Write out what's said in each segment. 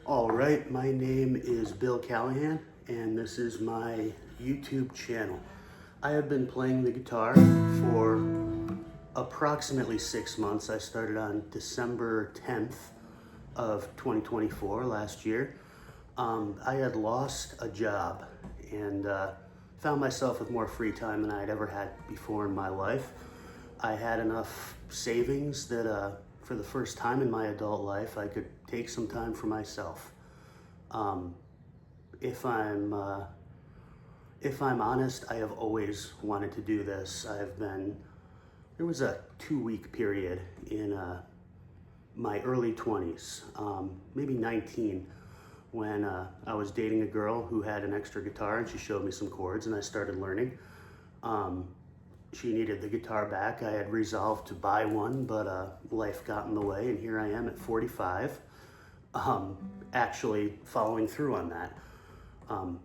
All right, my name is Bill Callahan, and this is my YouTube channel. I have been playing the guitar for approximately 6 months. I started on December 10th of 2024, last year. I had lost a job and found myself with more free time than I had ever had before in my life. I had enough savings that for the first time in my adult life, I could take some time for myself. If I'm honest, I have always wanted to do this. There was a 2-week period in my early 20s, maybe 19, when I was dating a girl who had an extra guitar, and she showed me some chords and I started learning. She needed the guitar back. I had resolved to buy one, but life got in the way, and here I am at 45, actually following through on that.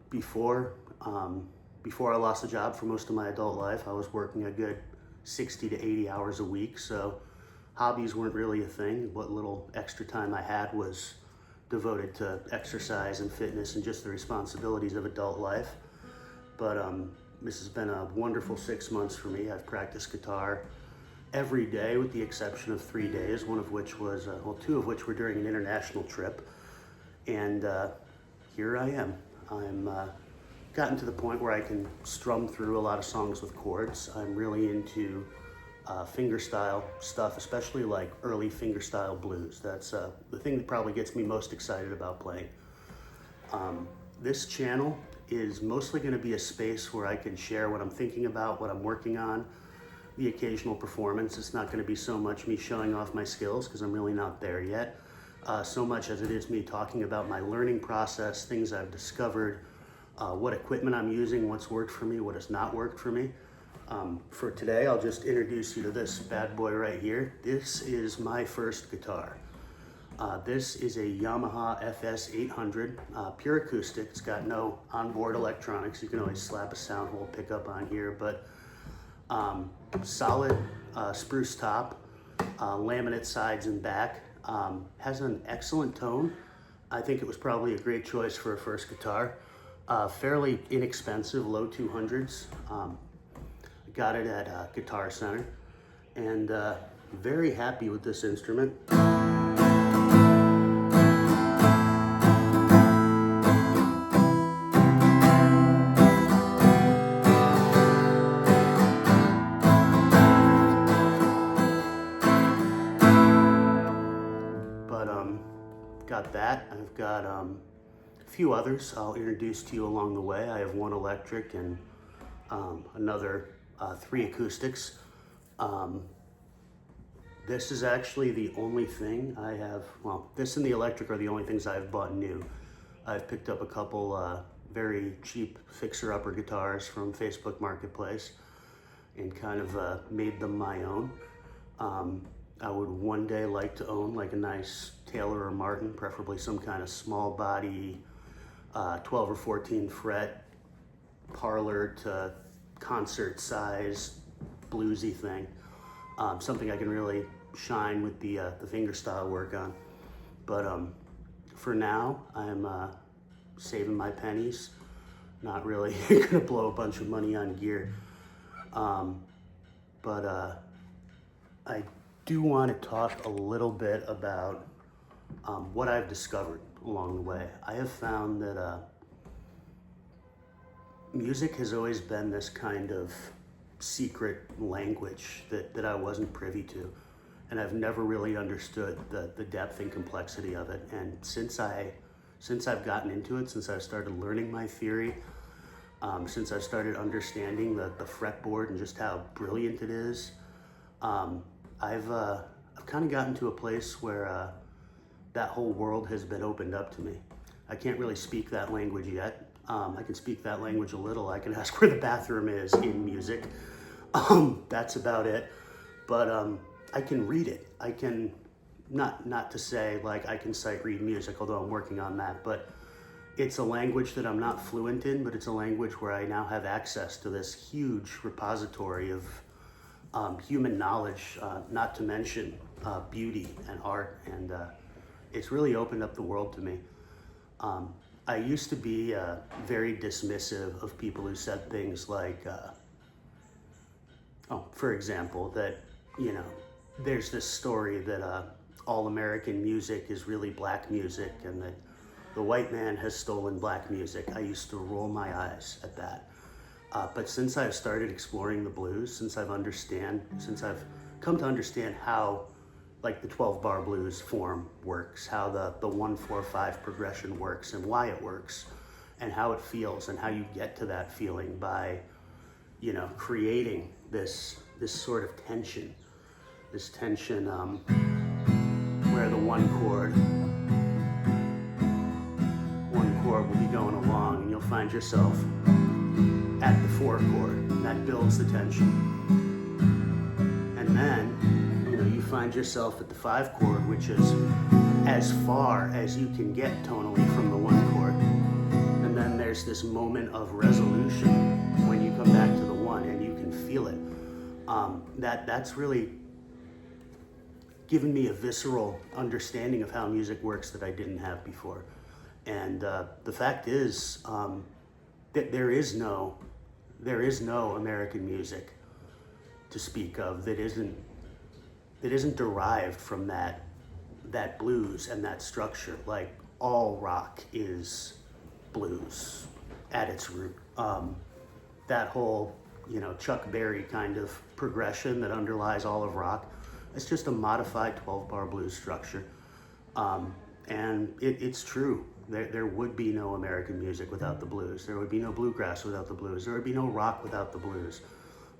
Before I lost the job for most of my adult life, I was working a good 60 to 80 hours a week, so hobbies weren't really a thing. What little extra time I had was devoted to exercise and fitness and just the responsibilities of adult life. But this has been a wonderful 6 months for me. I've practiced guitar every day with the exception of 3 days, one of which was, two of which were during an international trip. And here I am. I'm gotten to the point where I can strum through a lot of songs with chords. I'm really into fingerstyle stuff, especially like early fingerstyle blues. That's the thing that probably gets me most excited about playing. This channel is mostly going to be a space where I can share what I'm thinking about, what I'm working on, the occasional performance. It's not going to be so much me showing off my skills, because I'm really not there yet, so much as it is me talking about my learning process, things I've discovered, what equipment I'm using, what's worked for me, what has not worked for me. For today, I'll just introduce you to this bad boy right here. This is my first guitar. This is a Yamaha FS800, pure acoustic. It's got no onboard electronics. You can always slap a sound hole pickup on here, but solid spruce top, laminate sides and back. Has an excellent tone. I think it was probably a great choice for a first guitar. Fairly inexpensive, low 200s. Got it at Guitar Center, and very happy with this instrument. Got that. I've got a few others I'll introduce to you along the way. I have one electric and another 3 acoustics. This is actually the only thing I have, well, this and the electric are the only things I've bought new. I've picked up a couple very cheap fixer-upper guitars from Facebook Marketplace and kind of made them my own. I would one day like to own like a nice Taylor or Martin, preferably some kind of small body, 12 or 14 fret, parlor to concert size, bluesy thing. Something I can really shine with the fingerstyle work on. But for now, I'm saving my pennies. Not really gonna blow a bunch of money on gear. But I do want to talk a little bit about what I've discovered along the way. I have found that music has always been this kind of secret language that I wasn't privy to, and I've never really understood the depth and complexity of it. And since I've gotten into it, since I've started learning my theory, since I've started understanding the fretboard and just how brilliant it is, I've kind of gotten to a place where that whole world has been opened up to me. I can't really speak that language yet. I can speak that language a little. I can ask where the bathroom is in music. That's about it. But I can read it. I can, not to say like I can sight read music, although I'm working on that, but it's a language that I'm not fluent in, but it's a language where I now have access to this huge repository of human knowledge, not to mention beauty and art, and it's really opened up the world to me. I used to be very dismissive of people who said things like, for example, that, you know, there's this story that all American music is really black music and that the white man has stolen black music. I used to roll my eyes at that. But since I've started exploring the blues, since I've come to understand how like the 12-bar blues form works, how the 1-4-5 progression works and why it works and how it feels and how you get to that feeling by, you know, creating this sort of tension, where the one chord will be going along and you'll find yourself at the 4 chord, and that builds the tension. And then, you know, you find yourself at the 5 chord, which is as far as you can get tonally from the 1 chord. And then there's this moment of resolution when you come back to the 1 and you can feel it. That's really given me a visceral understanding of how music works that I didn't have before. And the fact is that there is no American music to speak of that isn't derived from that blues and that structure. Like all rock is blues at its root. That whole, you know, Chuck Berry kind of progression that underlies all of rock, it's just a modified 12-bar blues structure. And it's true. There would be no American music without the blues. There would be no bluegrass without the blues. There would be no rock without the blues.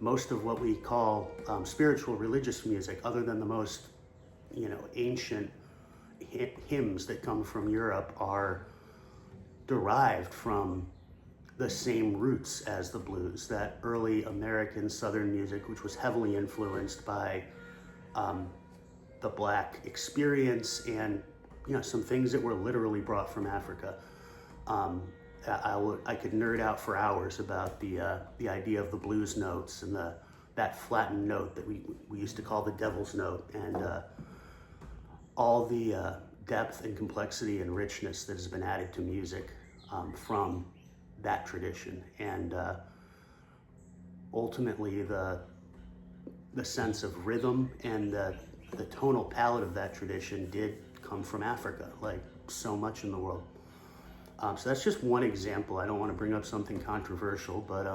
Most of what we call spiritual religious music, other than the most, you know, ancient hymns that come from Europe, are derived from the same roots as the blues. That early American Southern music, which was heavily influenced by the Black experience and, you know, some things that were literally brought from Africa. I could nerd out for hours about the idea of the blues notes and that flattened note that we used to call the devil's note, and all the depth and complexity and richness that has been added to music from that tradition. And ultimately the sense of rhythm and the tonal palette of that tradition did come from Africa, like so much in the world. So that's just one example. I don't want to bring up something controversial, but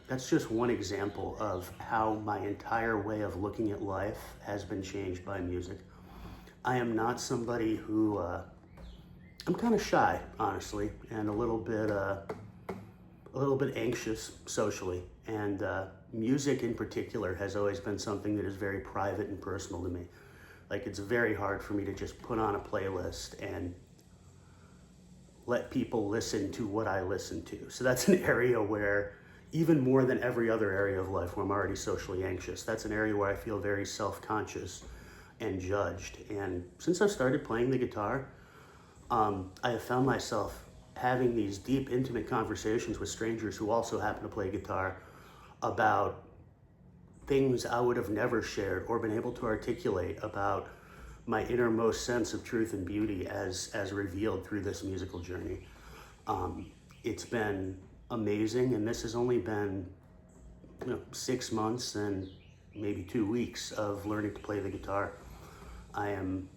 that's just one example of how my entire way of looking at life has been changed by music. I am not somebody who, I'm kind of shy, honestly, and a little bit anxious socially. And music in particular has always been something that is very private and personal to me. Like, it's very hard for me to just put on a playlist and let people listen to what I listen to. So that's an area where, even more than every other area of life where I'm already socially anxious, that's an area where I feel very self-conscious and judged. And since I've started playing the guitar, I have found myself having these deep, intimate conversations with strangers who also happen to play guitar about things I would have never shared or been able to articulate about my innermost sense of truth and beauty as revealed through this musical journey. It's been amazing, and this has only been 6 months and maybe 2 weeks of learning to play the guitar. I am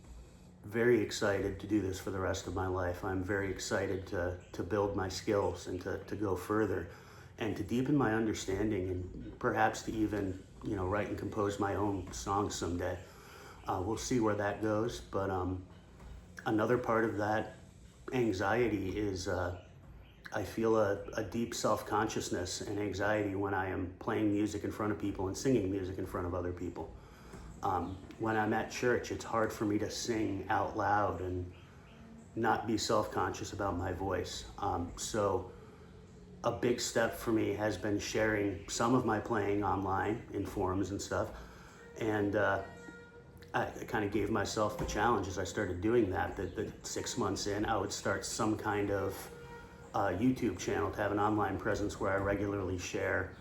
very excited to do this for the rest of my life. I'm very excited to build my skills and to go further and to deepen my understanding, and perhaps to even write and compose my own songs someday. We'll see where that goes, but another part of that anxiety is I feel a deep self-consciousness and anxiety when I am playing music in front of people and singing music in front of other people. When I'm at church, it's hard for me to sing out loud and not be self-conscious about my voice. So a big step for me has been sharing some of my playing online in forums and stuff. And I kind of gave myself the challenge as I started doing that 6 months in, I would start some kind of YouTube channel to have an online presence where I regularly share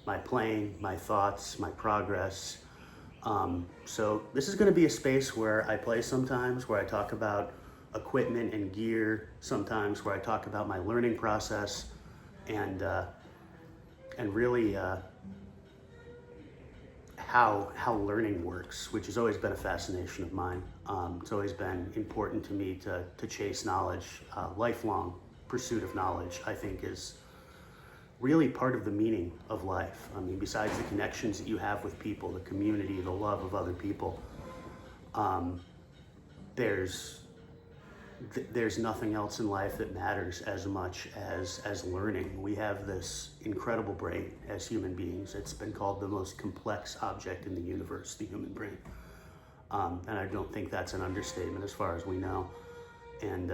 my playing, my thoughts, my progress. So this is going to be a space where I play sometimes, where I talk about equipment and gear sometimes, where I talk about my learning process and really how learning works, which has always been a fascination of mine. It's always been important to me to chase knowledge. Lifelong pursuit of knowledge, I think, is really part of the meaning of life. I mean, besides the connections that you have with people, the community, the love of other people, there's nothing else in life that matters as much as learning. We have this incredible brain as human beings. It's been called the most complex object in the universe, the human brain. And I don't think that's an understatement as far as we know. And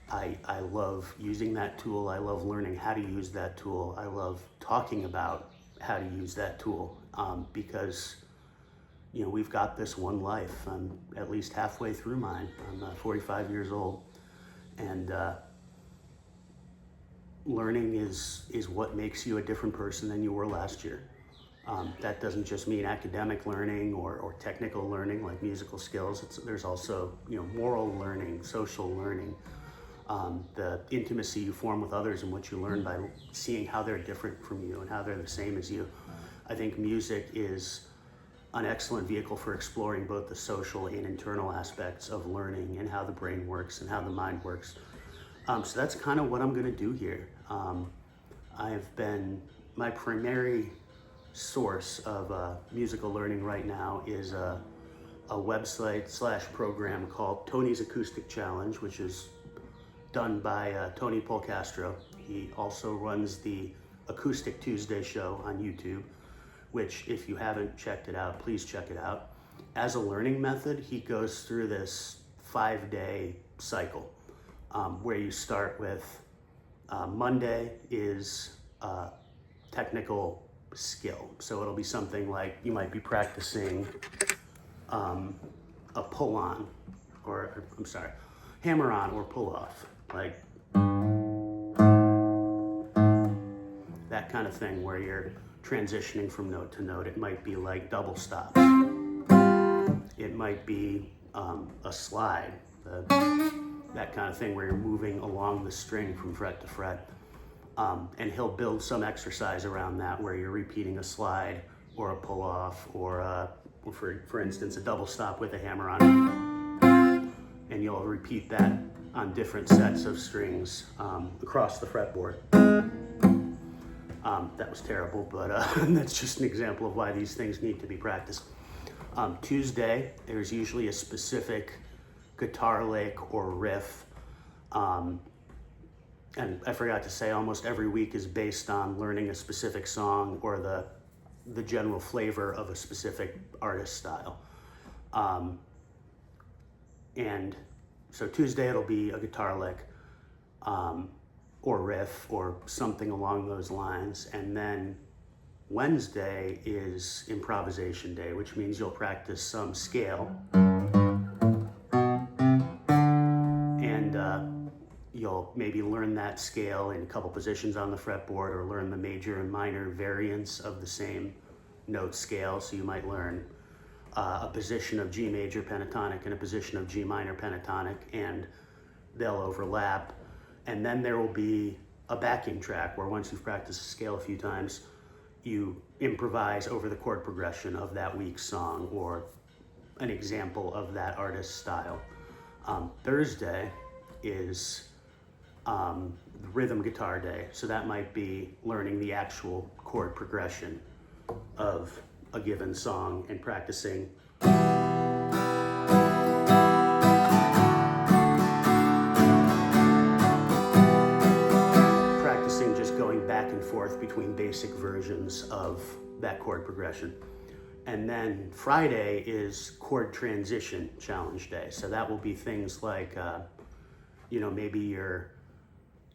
I love using that tool. I love learning how to use that tool. I love talking about how to use that tool because we've got this one life. I'm at least halfway through mine. I'm 45 years old, and learning is what makes you a different person than you were last year. That doesn't just mean academic learning or technical learning like musical skills. There's also moral learning, social learning, the intimacy you form with others and what you learn by seeing how they're different from you and how they're the same as you. I think music is an excellent vehicle for exploring both the social and internal aspects of learning and how the brain works and how the mind works. So that's kind of what I'm going to do here. My primary source of musical learning right now is a website/program called Tony's Acoustic Challenge, which is done by Tony Polcastro. He also runs the Acoustic Tuesday show on YouTube, which if you haven't checked it out, please check it out. As a learning method, he goes through this 5-day cycle where you start with Monday is technical skill. So it'll be something like you might be practicing a pull-on, hammer-on or pull-off, like that kind of thing where you're transitioning from note to note. It might be like double stops. It might be a slide, that kind of thing where you're moving along the string from fret to fret. And he'll build some exercise around that where you're repeating a slide or a pull off or for instance, a double stop with a hammer on. And you'll repeat that on different sets of strings across the fretboard. That was terrible, but that's just an example of why these things need to be practiced. Tuesday, there's usually a specific guitar lick or riff. And I forgot to say, almost every week is based on learning a specific song or the general flavor of a specific artist style. And so Tuesday it'll be a guitar lick or riff or something along those lines. And then Wednesday is improvisation day, which means you'll practice some scale. And you'll maybe learn that scale in a couple positions on the fretboard or learn the major and minor variants of the same note scale. So you might learn a position of G major pentatonic and a position of G minor pentatonic, and they'll overlap. And then there will be a backing track where once you've practiced a scale a few times, you improvise over the chord progression of that week's song or an example of that artist's style. Thursday is rhythm guitar day. So that might be learning the actual chord progression of a given song and practicing just going back and forth between basic versions of that chord progression. And then Friday is chord transition challenge day. So that will be things like, maybe you're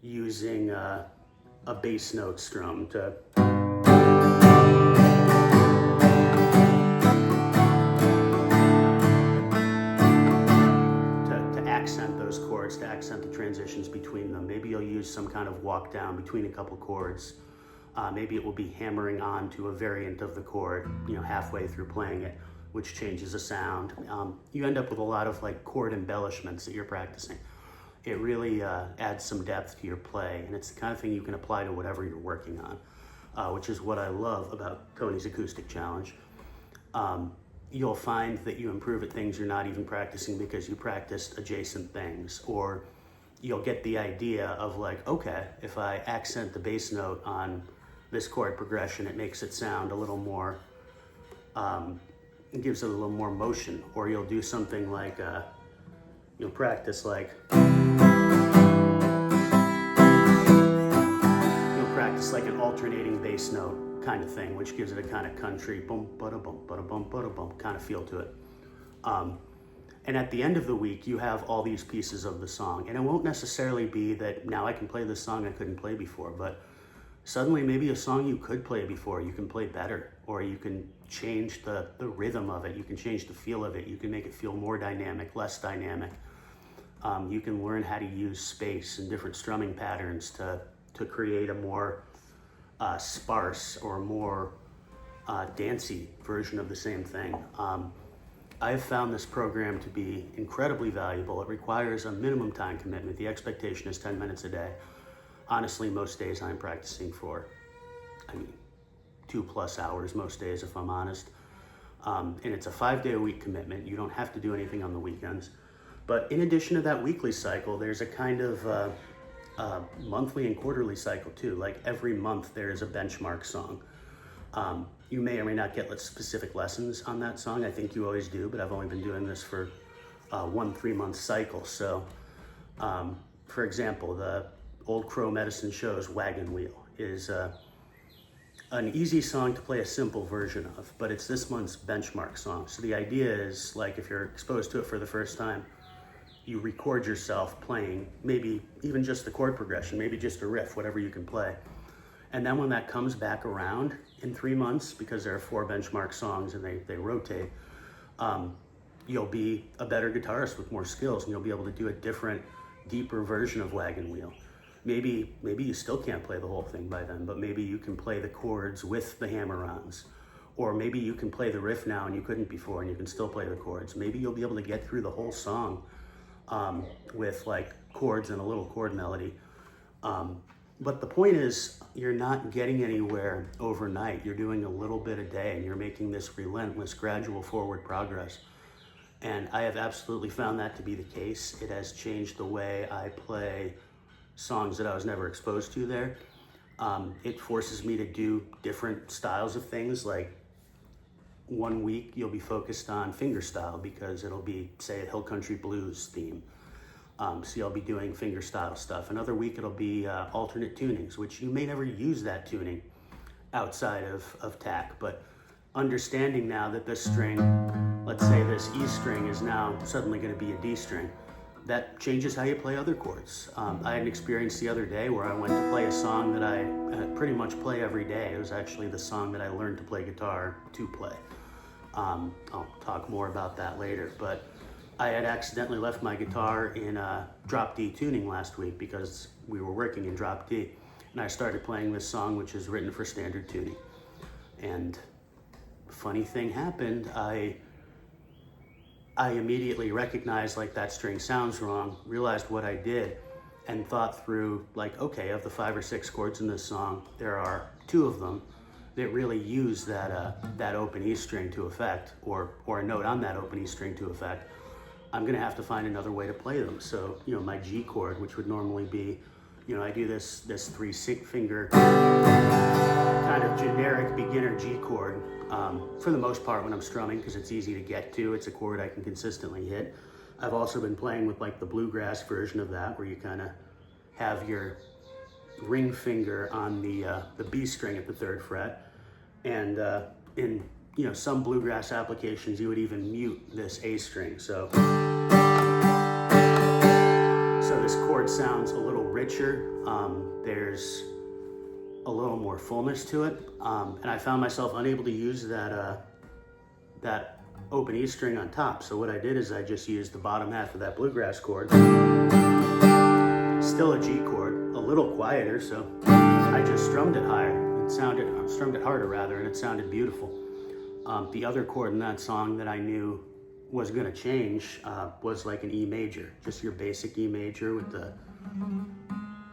using a bass note strum to accent those chords, to accent the transitions between them. Maybe you'll use some kind of walk down between a couple chords. Maybe it will be hammering on to a variant of the chord, halfway through playing it which changes the sound. You end up with a lot of like chord embellishments that you're practicing. It really adds some depth to your play, and it's the kind of thing you can apply to whatever you're working on, which is what I love about Tony's Acoustic Challenge. You'll find that you improve at things you're not even practicing because you practiced adjacent things, or you'll get the idea of like, okay, if I accent the bass note on this chord progression, it makes it sound a little more, it gives it a little more motion. Or you'll do something like, you'll practice like, an alternating bass note kind of thing, which gives it a kind of country bum bada bum bada bum bada bum kind of feel to it. And at the end of the week, you have all these pieces of the song, and it won't necessarily be that now I can play this song I couldn't play before, but suddenly maybe a song you could play before you can play better, or you can change the rhythm of it, you can change the feel of it, you can make it feel more dynamic, less dynamic. You can learn how to use space and different strumming patterns to create a more sparse or more dancey version of the same thing. I've found this program to be incredibly valuable. It requires a minimum time commitment. The expectation is 10 minutes a day. Honestly, most days I'm practicing for, 2+ hours most days, if I'm honest. And it's a 5-day-a-week commitment. You don't have to do anything on the weekends. But in addition to that weekly cycle, there's a kind of monthly and quarterly cycle too. Like every month there is a benchmark song. You may or may not get specific lessons on that song. I think you always do, but I've only been doing this for 1 3-month cycle. So for example, the Old Crow Medicine Show's Wagon Wheel is an easy song to play a simple version of, but it's this month's benchmark song. So the idea is, like, if you're exposed to it for the first time, you record yourself playing maybe even just the chord progression, maybe just a riff, whatever you can play. And then when that comes back around in 3 months, because there are 4 benchmark songs and they rotate, you'll be a better guitarist with more skills, and you'll be able to do a different, deeper version of Wagon Wheel. Maybe you still can't play the whole thing by then, but maybe you can play the chords with the hammer-ons. Or maybe you can play the riff now and you couldn't before, and you can still play the chords. Maybe you'll be able to get through the whole song with like chords and a little chord melody. But the point is, you're not getting anywhere overnight. You're doing a little bit a day, and you're making this relentless, gradual forward progress. And I have absolutely found that to be the case. It has changed the way I play songs that I was never exposed to there. It forces me to do different styles of things. Like 1 week you'll be focused on fingerstyle because it'll be, say, a Hill Country Blues theme. So you'll be doing fingerstyle stuff. Another week it'll be alternate tunings, which you may never use that tuning outside of TAC, but understanding now that this string, let's say this E string, is now suddenly going to be a D string, that changes how you play other chords. I had an experience the other day where I went to play a song that I pretty much play every day. It was actually the song that I learned to play guitar to play. I'll talk more about that later, but I had accidentally left my guitar in drop D tuning last week because we were working in drop D, and I started playing this song, which is written for standard tuning. And funny thing happened. I immediately recognized, like, that string sounds wrong, realized what I did, and thought through, like, okay, of the 5 or 6 chords in this song, there are 2 of them that really use that open E string to effect, or a note on that open E string to effect. I'm gonna have to find another way to play them. So, my G chord, which would normally be, I do this 3-finger kind of generic beginner G chord for the most part when I'm strumming, because it's easy to get to. It's a chord I can consistently hit. I've also been playing with like the bluegrass version of that, where you kind of have your ring finger on the B string at the 3rd fret, and in some bluegrass applications you would even mute this A string. So this chord sounds a little richer. There's a little more fullness to it, and I found myself unable to use that open E string on top. So what I did is I just used the bottom half of that bluegrass chord, still a G chord, a little quieter, so I just strummed it higher. Strummed it harder rather, and it sounded beautiful. The other chord in that song that I knew was gonna change was like an E major, just your basic E major with the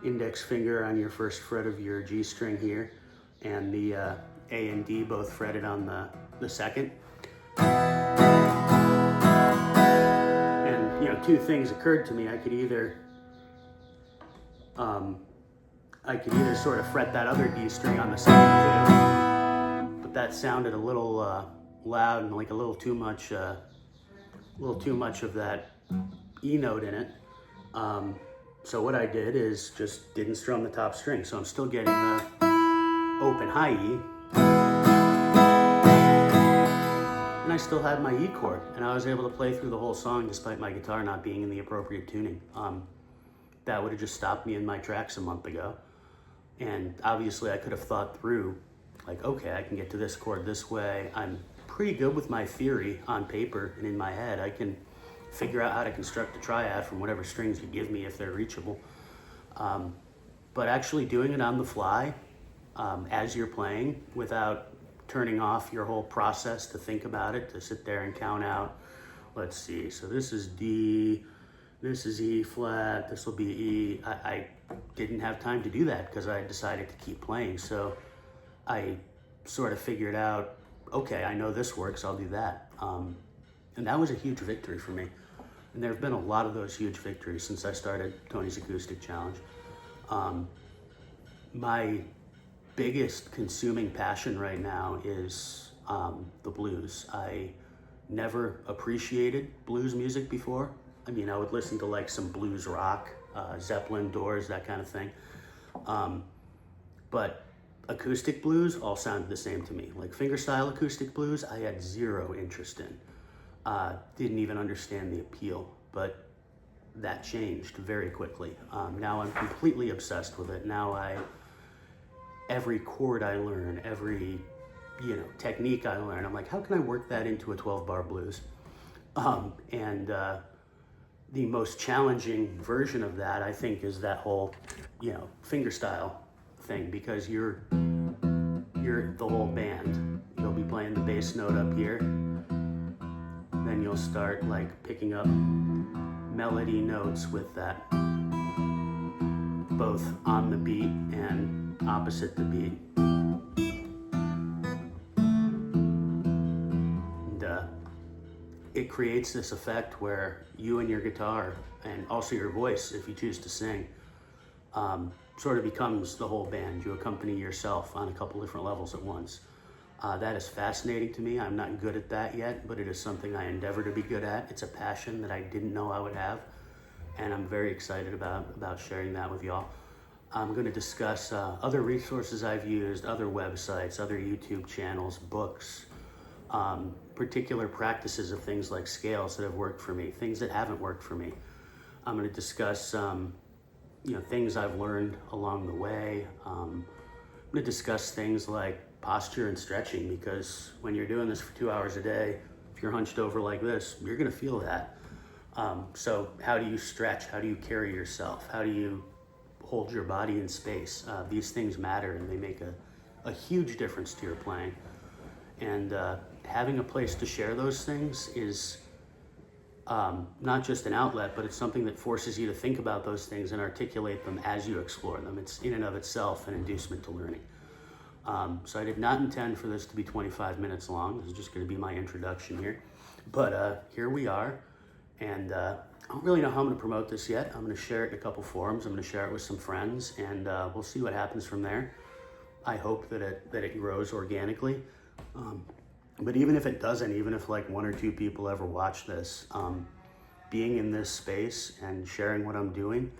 index finger on your first fret of your G string here, and the A and D both fretted on the second. And two things occurred to me. I could either sort of fret that other D string on the second too, but that sounded a little loud and like a little too much of that E note in it. So what I did is just didn't strum the top string. So I'm still getting the open high E, and I still had my E chord, and I was able to play through the whole song despite my guitar not being in the appropriate tuning. That would have just stopped me in my tracks a month ago. And obviously I could have thought through, like, okay, I can get to this chord this way. I'm pretty good with my theory on paper and in my head. I can figure out how to construct a triad from whatever strings you give me if they're reachable. But actually doing it on the fly as you're playing without turning off your whole process to think about it, to sit there and count out, let's see, so this is D, this is E flat, this will be E. I didn't have time to do that because I decided to keep playing. So I sort of figured out, okay, I know this works, I'll do that. And that was a huge victory for me. And there have been a lot of those huge victories since I started Tony's Acoustic Challenge. My biggest consuming passion right now is the blues. I never appreciated blues music before. I mean, I would listen to like some blues rock, Zeppelin, Doors, that kind of thing. But acoustic blues all sounded the same to me. Like fingerstyle acoustic blues, I had zero interest in. Didn't even understand the appeal, but that changed very quickly. Now I'm completely obsessed with it. Now every chord I learn, every technique I learn, I'm like, how can I work that into a 12-bar blues? The most challenging version of that, I think, is that whole, fingerstyle thing, because you're the whole band. You'll be playing the bass note up here, then you'll start like picking up melody notes with that, both on the beat and opposite the beat. It creates this effect where you and your guitar, and also your voice, if you choose to sing, sort of becomes the whole band. You accompany yourself on a couple different levels at once. That is fascinating to me. I'm not good at that yet, but it is something I endeavor to be good at. It's a passion that I didn't know I would have, and I'm very excited about sharing that with y'all. I'm going to discuss other resources I've used, other websites, other YouTube channels, books, particular practices of things like scales that have worked for me, things that haven't worked for me. I'm going to discuss things I've learned along the way. I'm going to discuss things like posture and stretching, because when you're doing this for 2 hours a day, if you're hunched over like this, you're going to feel that. So how do you stretch? How do you carry yourself? How do you hold your body in space? These things matter, and they make a huge difference to your playing. And having a place to share those things is not just an outlet, but it's something that forces you to think about those things and articulate them as you explore them. It's in and of itself an inducement to learning. So I did not intend for this to be 25 minutes long. This is just going to be my introduction here. But here we are, and I don't really know how I'm going to promote this yet. I'm going to share it in a couple forums. I'm going to share it with some friends, and we'll see what happens from there. I hope that it grows organically. But even if it doesn't, even if like 1 or 2 people ever watch this, being in this space and sharing what I'm doing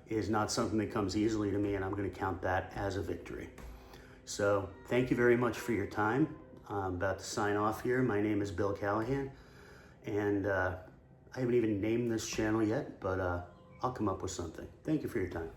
is not something that comes easily to me, and I'm going to count that as a victory. So thank you very much for your time. I'm about to sign off here. My name is Bill Callahan, and I haven't even named this channel yet, but I'll come up with something. Thank you for your time.